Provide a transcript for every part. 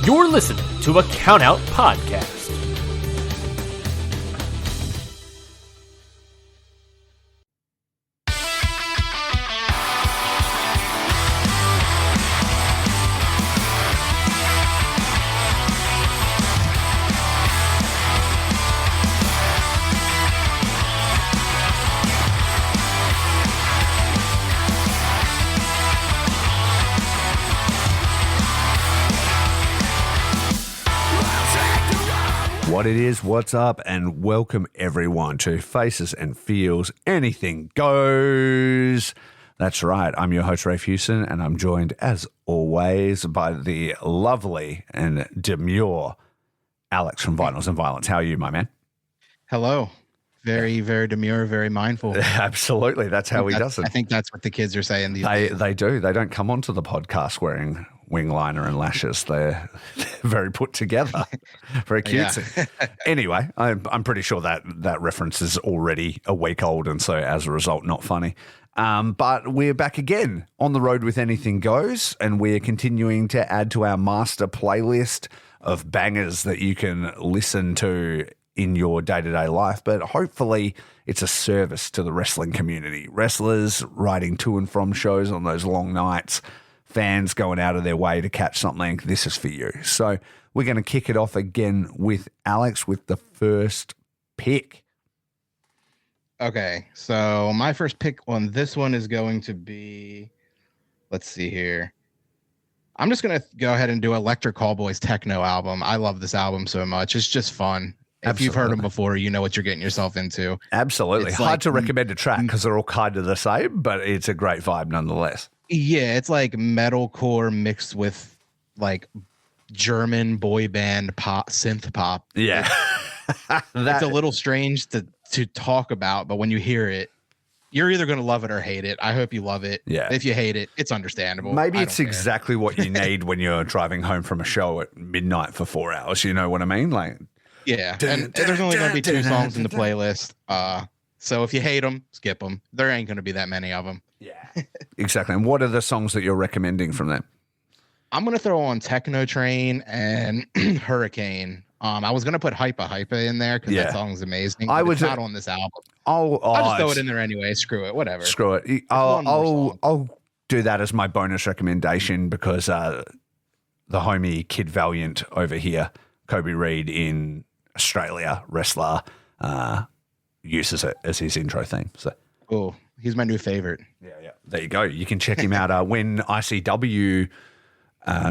You're listening to a Countout Podcast. What it is, what's up, and welcome everyone to Faces and Feels Anything Goes. That's right, I'm your host, Raffe, and I'm joined, as always, by the lovely and demure Alex from Vinyls and Violence. How are you, my man? Hello. Very, very demure, very mindful. Absolutely, that's how he does it. I think that's what the kids are saying these days. days. They do. They don't come onto the podcast wearing wing liner and lashes. They're very put together, very cutesy. Yeah. Anyway, I'm pretty sure that reference is already a week old, and so as a result, not funny. But we're back again on the road with Anything Goes, and we're continuing to add to our master playlist of bangers that you can listen to in your day-to-day life, but hopefully it's a service to the wrestling community. Wrestlers riding to and from shows on those long nights, fans going out of their way to catch something. This is for you. So we're going to kick it off again with Alex with the first pick. Okay, so my first pick on this one is going to be, let's see here. I'm just going to go ahead and do Electric Callboy's Techno album. I love this album so much. It's just fun. If you've heard them before, you know what you're getting yourself into. Absolutely. It's hard to recommend a track because they're all kind of the same, but it's a great vibe nonetheless. Yeah, it's like metalcore mixed with like German boy band pop, synth pop. Yeah. It's a little strange to talk about, but when you hear it, you're either going to love it or hate it. I hope you love it. Yeah. If you hate it, it's understandable. Maybe it's exactly what you need when you're driving home from a show at midnight for 4 hours. You know what I mean? Like, yeah, and there's only going to be 2 songs in the playlist. So if you hate them, skip them. There ain't going to be that many of them. Yeah, exactly. And what are the songs that you're recommending from them? I'm going to throw on Techno Train and Hurricane. I was going to put Hypa in there because that song's amazing. It's not on this album. I'll just throw it in there anyway. Screw it. Whatever. Screw it. I'll do that as my bonus recommendation because the homie Kid Valiant over here, Kobe Reed in Australia, wrestler, uses it as his intro theme. So, oh, he's my new favorite. Yeah. There you go. You can check him out. When ICW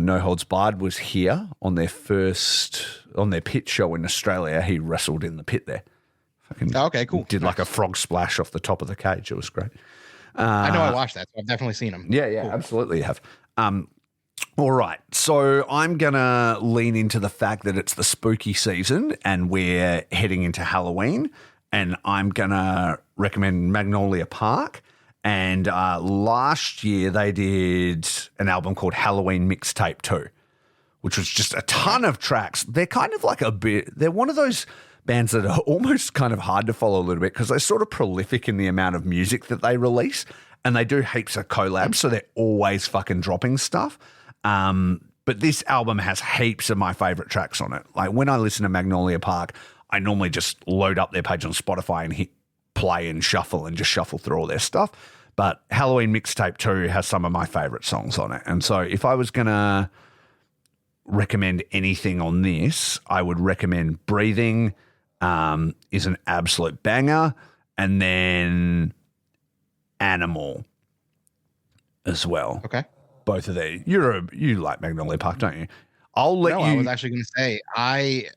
No Holds Barred was here on their pit show in Australia, he wrestled in the pit there. Okay, cool. Did like a frog splash off the top of the cage. It was great. I know I watched that, so I've definitely seen him. Yeah, cool. Absolutely you have. All right, so I'm going to lean into the fact that it's the spooky season and we're heading into Halloween, and I'm going to recommend Magnolia Park. And last year they did an album called Halloween Mixtape 2, which was just a ton of tracks. They're kind of like they're one of those bands that are almost kind of hard to follow a little bit because they're sort of prolific in the amount of music that they release, and they do heaps of collabs, so they're always fucking dropping stuff. But this album has heaps of my favorite tracks on it. Like when I listen to Magnolia Park, I normally just load up their page on Spotify and hit play and shuffle and just shuffle through all their stuff. But Halloween Mixtape 2 has some of my favorite songs on it. And so if I was going to recommend anything on this, I would recommend Breathing is an absolute banger. And then Animal as well. Okay. Both of them. You like Magnolia Park, don't you? I was actually going to say I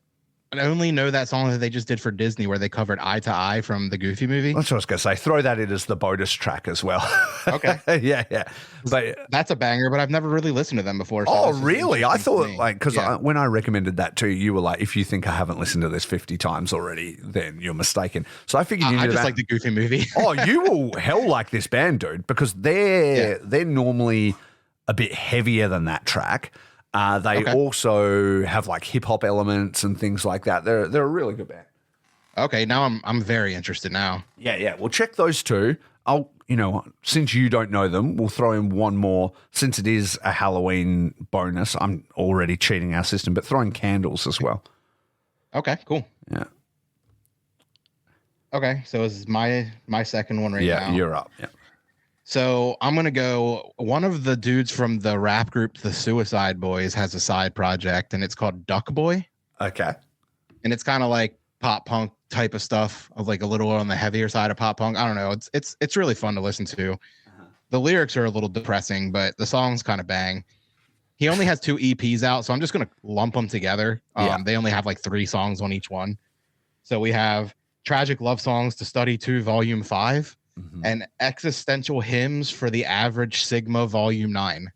only know that song that they just did for Disney where they covered Eye to Eye from the Goofy movie. That's what I was going to say. Throw that in as the bonus track as well. Okay. Yeah. But that's a banger, but I've never really listened to them before. So really? I thought because when I recommended that to you, you were like, if you think I haven't listened to this 50 times already, then you're mistaken. So I figured you knew I just like the Goofy movie. You will hell like this band, dude, because they're normally a bit heavier than that track. They also have like hip hop elements and things like that. They're a really good band. Okay, now I'm very interested now. Yeah. Well, check those two. I'll since you don't know them, we'll throw in one more. Since it is a Halloween bonus, I'm already cheating our system, but throw in Candles as well. Okay, cool. Yeah. Okay, so this is my second one now. Yeah, you're up. Yeah. So I'm gonna go. One of the dudes from the rap group, the Suicide Boys, has a side project, and it's called Duck Boy. Okay. And it's kind of like pop punk type of stuff, of like a little on the heavier side of pop punk. I don't know. It's really fun to listen to. The lyrics are a little depressing, but the songs kind of bang. He only has 2 EPs out, so I'm just gonna lump them together. They only have like 3 songs on each one. So we have Tragic Love Songs to Study 2, Volume 5. And Existential Hymns for the Average Sigma Volume 9.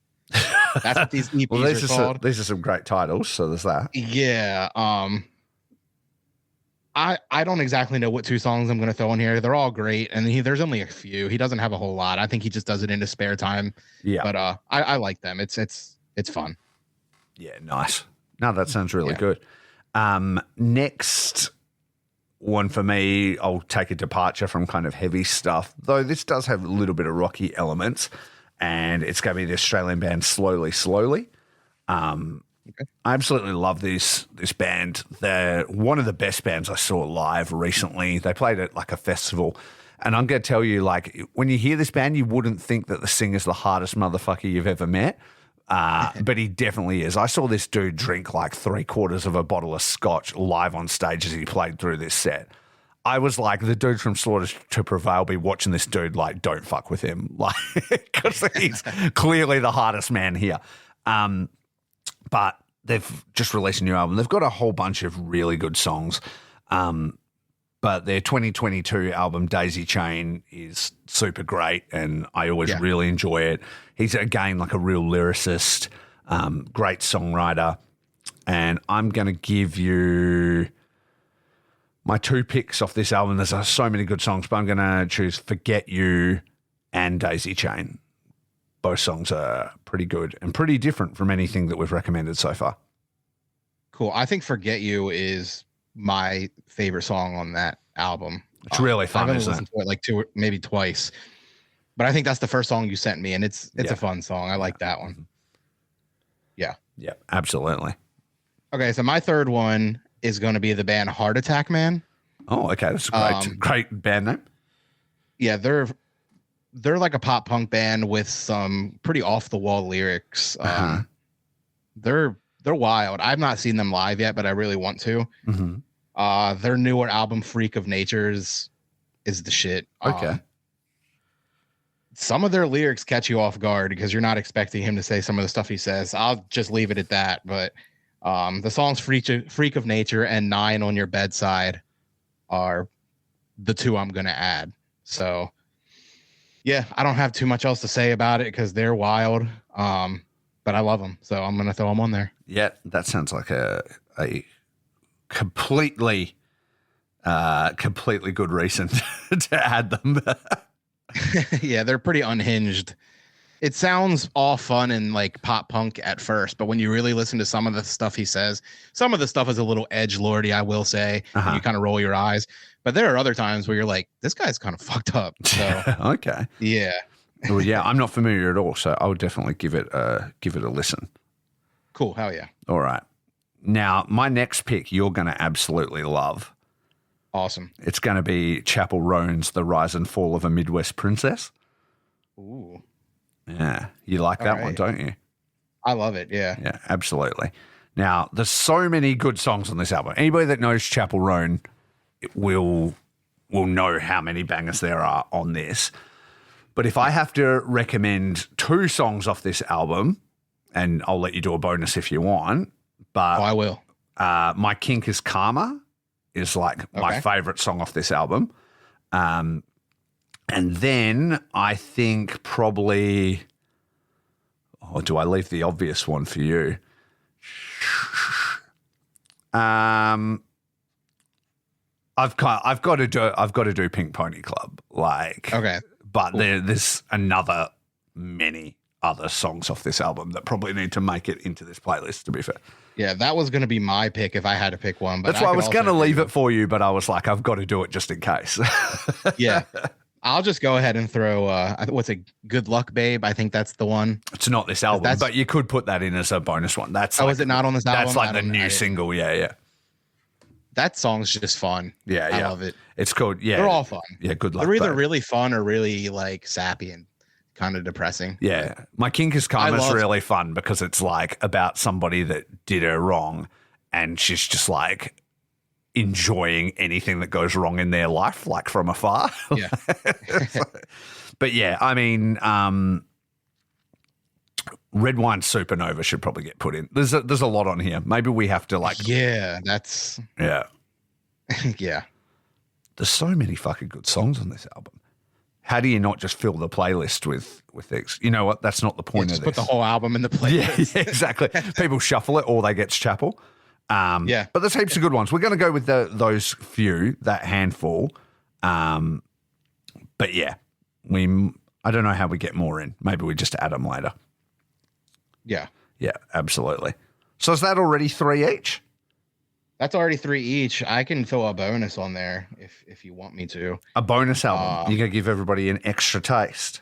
That's what these EPs are called. These are some great titles, so there's that. Yeah. I don't exactly know what 2 songs I'm going to throw in here. They're all great, and there's only a few. He doesn't have a whole lot. I think he just does it in his spare time. Yeah. But I like them. It's fun. Yeah, nice. No, that sounds really good. Next one for me, I'll take a departure from kind of heavy stuff, though this does have a little bit of rocky elements, and it's going to be the Australian band Slowly Slowly. I absolutely love this band. They're one of the best bands I saw live recently. They played at like a festival, and I'm going to tell you, like, when you hear this band, you wouldn't think that the singer's the hardest motherfucker you've ever met. But he definitely is. I saw this dude drink like 3/4 of a bottle of scotch live on stage as he played through this set. I was like, the dude from Slaughter to Prevail be watching this dude like, don't fuck with him, like, because he's clearly the hardest man here. But they've just released a new album. They've got a whole bunch of really good songs. But their 2022 album, Daisy Chain, is super great, and I always really enjoy it. He's, again, like a real lyricist, great songwriter. And I'm going to give you my 2 picks off this album. There's so many good songs, but I'm going to choose Forget You and Daisy Chain. Both songs are pretty good and pretty different from anything that we've recommended so far. Cool. I think Forget You is my favorite song on that album. It's really fun. I've only listened to it like 2 or maybe twice, but I think that's the first song you sent me, and it's a fun song. I like that one. Yeah, absolutely. Okay, so my third one is going to be the band Heart Attack Man. Oh, okay, that's a great band name. Yeah, they're like a pop punk band with some pretty off the wall lyrics. They're wild. I've not seen them live yet, but I really want to. Their newer album, Freak of Nature, is the shit. Okay. Some of their lyrics catch you off guard because you're not expecting him to say some of the stuff he says. I'll just leave it at that. But the songs Freak of Nature and 9 on Your Bedside are the 2 I'm going to add. So, yeah, I don't have too much else to say about it because they're wild. But I love them, so I'm going to throw them on there. Yeah, that sounds like a completely good reason to add them. Yeah, they're pretty unhinged. It sounds all fun and like pop punk at first, but when you really listen to some of the stuff he says, some of the stuff is a little edgelordy, I will say. And you kind of roll your eyes. But there are other times where you're like, this guy's kind of fucked up. So okay. Yeah. Well, yeah, I'm not familiar at all, so I would definitely give it a listen. Cool. Hell yeah. All right. Now, my next pick you're going to absolutely love. Awesome. It's going to be Chapel Roan's The Rise and Fall of a Midwest Princess. Ooh. Yeah. You like that one, don't you? I love it. Yeah. Yeah, absolutely. Now, there's so many good songs on this album. Anybody that knows Chapel Roan will know how many bangers there are on this. But if I have to recommend 2 songs off this album, and I'll let you do a bonus if you want, but I will. My Kink is Karma is like my favorite song off this album. And then I think probably, do I leave the obvious one for you? I've got to do Pink Pony Club. Like, okay. But cool. There's many other songs off this album that probably need to make it into this playlist, to be fair. Yeah, that was going to be my pick if I had to pick one. But that's why I was going to leave it for you, but I was like, I've got to do it just in case. Yeah. I'll just go ahead and throw what's a Good Luck Babe. I think that's the one. It's not this album, but you could put that in as a bonus one. That's is it not on this album? That's like the new single. Yeah. That song's just fun. Yeah. I love it. It's called, They're all fun. Yeah, Good Luck They're either Babe. really fun or really like sappy and kind of depressing. Yeah. My Kink is Karma's really fun because it's like about somebody that did her wrong and she's just like enjoying anything that goes wrong in their life, like from afar. Yeah. But yeah, I mean, Red Wine Supernova should probably get put in. There's a lot on here. Maybe we have to like. Yeah, that's. Yeah. Yeah. There's so many fucking good songs on this album. How do you not just fill the playlist with things? You know what? That's not the point of this. Put the whole album in the playlist. Yeah, exactly. People shuffle it or they get chapel. Yeah. But there's heaps of good ones. We're going to go with those few, that handful. But yeah, I don't know how we get more in. Maybe we just add them later. Yeah. Yeah, absolutely. So is that already 3 each? That's already 3 each. I can throw a bonus on there if you want me to. A bonus album. You're going to give everybody an extra taste.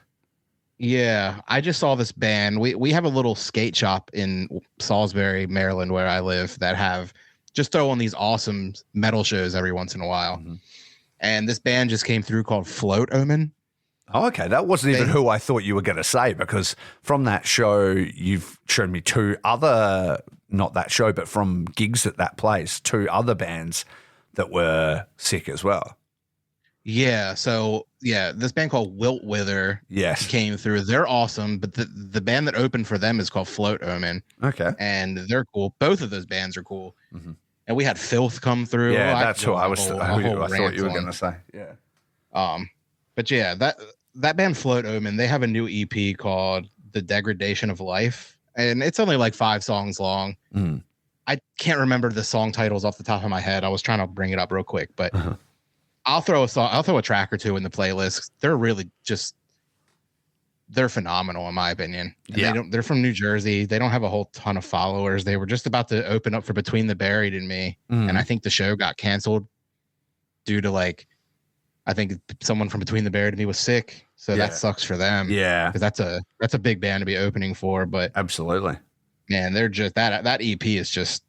Yeah. I just saw this band. We have a little skate shop in Salisbury, Maryland, where I live, that just throw on these awesome metal shows every once in a while. Mm-hmm. And this band just came through called Float Omen. Oh, okay. That wasn't even who I thought you were going to say, because from that show, you've shown me 2 other, not that show, but from gigs at that place, 2 other bands that were sick as well. Yeah. So, yeah, this band called Wilt Wither came through. They're awesome, but the band that opened for them is called Float Omen. Okay. And they're cool. Both of those bands are cool. Mm-hmm. And we had Filth come through. Yeah, that's who I thought you were going to say. Yeah. But yeah, that band Float Omen, they have a new EP called The Degradation of Life, and it's only like 5 songs long. Mm. I can't remember the song titles off the top of my head. I was trying to bring it up real quick, but I'll throw a track or 2 in the playlist. They're really they're phenomenal in my opinion. And they're from New Jersey. They don't have a whole ton of followers. They were just about to open up for Between the Buried and Me, and I think the show got canceled due to I think someone from Between the Buried and Me was sick, so that sucks for them. Yeah, because that's a big band to be opening for. But absolutely, man, they're just that EP is just.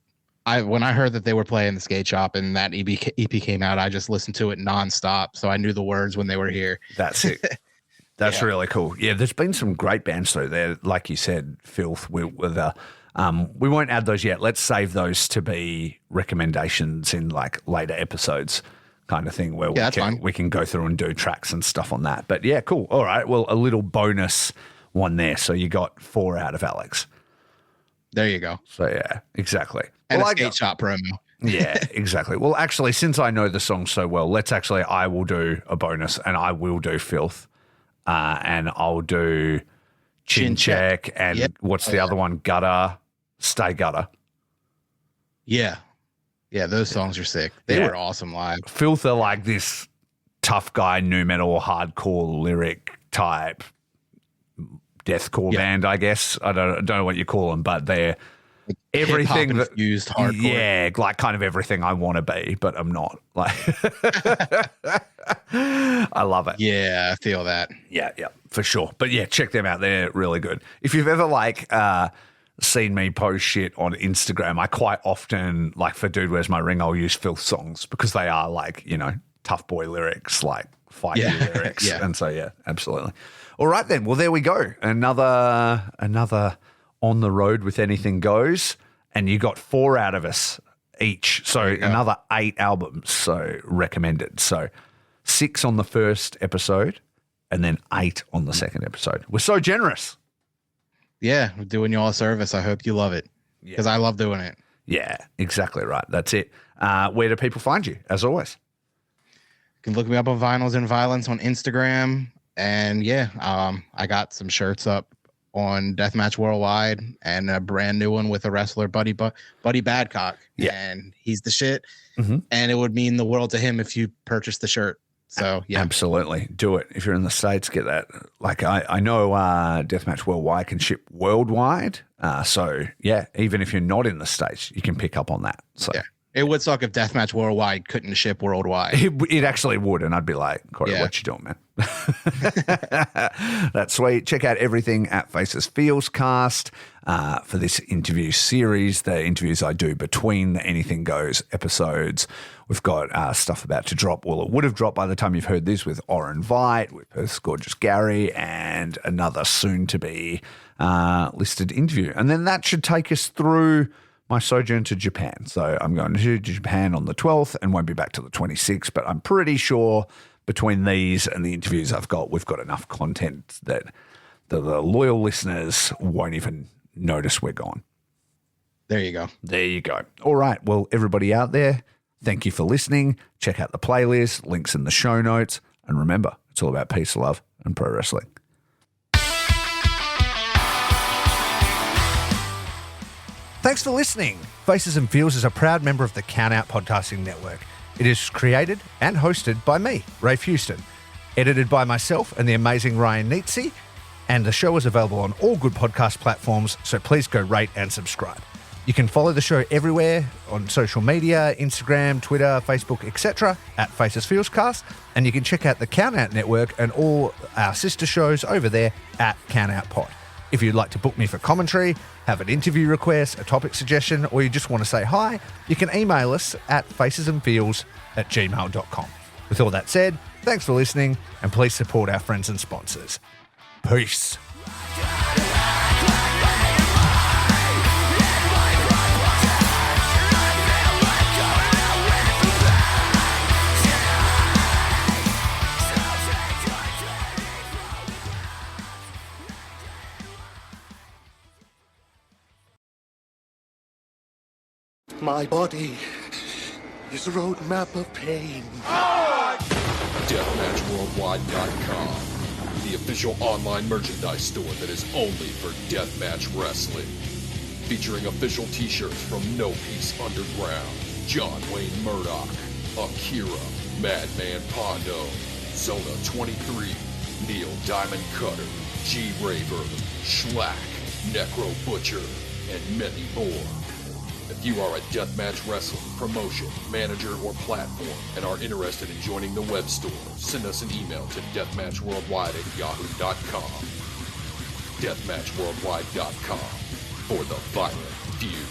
When I heard that they were playing the skate shop and that EP came out, I just listened to it nonstop, so I knew the words when they were here. That's it. That's really cool. Yeah, there's been some great bands though there, like you said, Filth, we won't add those yet. Let's save those to be recommendations in like later episodes, kind of thing, where we can go through and do tracks and stuff on that. But yeah, cool. All right, well, a little bonus one there. So you got 4 out of Alex. There you go. So yeah, exactly. And a skate shop promo. Yeah, exactly. Well, actually, since I know the song so well, I will do a bonus, and I will do Filth. And I'll do Chin Check and what's the other one? Gutter, Stay Gutter. Yeah. Yeah, those songs are sick. They were awesome live. Filth are like this tough guy, nu metal, hardcore lyric type deathcore band, I guess. I don't know what you call them, but they're everything that used hardcore. Yeah, like kind of everything I want to be, but I'm not. Like I love it. Yeah, I feel that. Yeah, for sure. But yeah, check them out. They're really good. If you've ever seen me post shit on Instagram, I quite often, like for Dude Where's My Ring, I'll use Filth songs because they are like, tough boy lyrics, like fighting lyrics. Yeah. And so yeah, absolutely. All right then. Well, there we go. Another on the road with Anything Goes, and you got 4 out of us each. So another 8 albums. So recommended. So 6 on the first episode, and then 8 on the second episode. We're so generous. Yeah, we're doing you all a service. I hope you love it because I love doing it. Yeah, exactly right. That's it. Where do people find you, as always? You can look me up on Vinyls and Violence on Instagram. And I got some shirts up on Deathmatch Worldwide and a brand new one with a wrestler, Buddy Badcock. Yeah. And he's the shit. Mm-hmm. And it would mean the world to him if you purchased the shirt. So, yeah. Absolutely. Do it. If you're in the States, get that. Like, I know Deathmatch Worldwide can ship worldwide. So, yeah, even if you're not in the States, you can pick up on that. So, yeah. It would suck if Deathmatch Worldwide couldn't ship worldwide. It actually would, and I'd be like, Corey, what you doing, man? That's sweet. Check out everything at Faces Feels Cast for this interview series, the interviews I do between the Anything Goes episodes. We've got stuff about to drop. Well, it would have dropped by the time you've heard this with Oren Veit, with Perth's Gorgeous Gary, and another soon-to-be listed interview. And then that should take us through my sojourn to Japan. So I'm going to Japan on the 12th and won't be back till the 26th, but I'm pretty sure between these and the interviews we've got enough content that the loyal listeners won't even notice we're gone. There you go. There you go. All right. Well, everybody out there, thank you for listening. Check out the playlist, links in the show notes. And remember, it's all about peace, love, and pro wrestling. Thanks for listening. Faces and Feels is a proud member of the Count Out Podcasting Network. It is created and hosted by me, Rafe Houston, edited by myself and the amazing Ryan Nietzsche, and the show is available on all good podcast platforms, so please go rate and subscribe. You can follow the show everywhere on social media, Instagram, Twitter, Facebook, etc. at Faces Feels Cast, and you can check out the Count Out Network and all our sister shows over there at Count Out Pod. If you'd like to book me for commentary, have an interview request, a topic suggestion, or you just want to say hi, you can email us at facesandfeels@gmail.com. With all that said, thanks for listening, and please support our friends and sponsors. Peace. My body is a roadmap of pain. DeathmatchWorldwide.com, the official online merchandise store that is only for deathmatch wrestling. Featuring official t-shirts from No Peace Underground, John Wayne Murdoch, Akira, Madman Pondo, Zona 23, Neil Diamond Cutter, G Raver, Schlack, Necro Butcher, and many more. If you are a deathmatch wrestling promotion, manager, or platform and are interested in joining the web store, send us an email to deathmatchworldwide@yahoo.com. Deathmatchworldwide.com for the violent feud.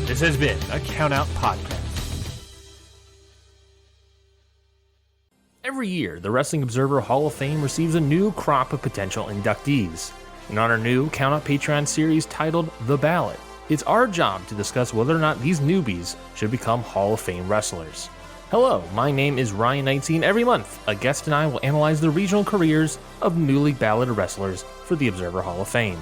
This has been a Count Out Podcast. Every year, the Wrestling Observer Hall of Fame receives a new crop of potential inductees. And on our new Count Out Patreon series titled The Ballot, it's our job to discuss whether or not these newbies should become Hall of Fame wrestlers. Hello, my name is Ryan Nietzsche, and every month, a guest and I will analyze the regional careers of newly balloted wrestlers for the Observer Hall of Fame.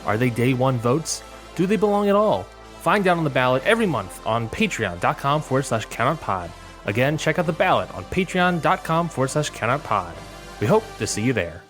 Are they day one votes? Do they belong at all? Find out on the ballot every month on patreon.com/countoutpod. Again, check out the ballot on patreon.com/countoutpod. We hope to see you there.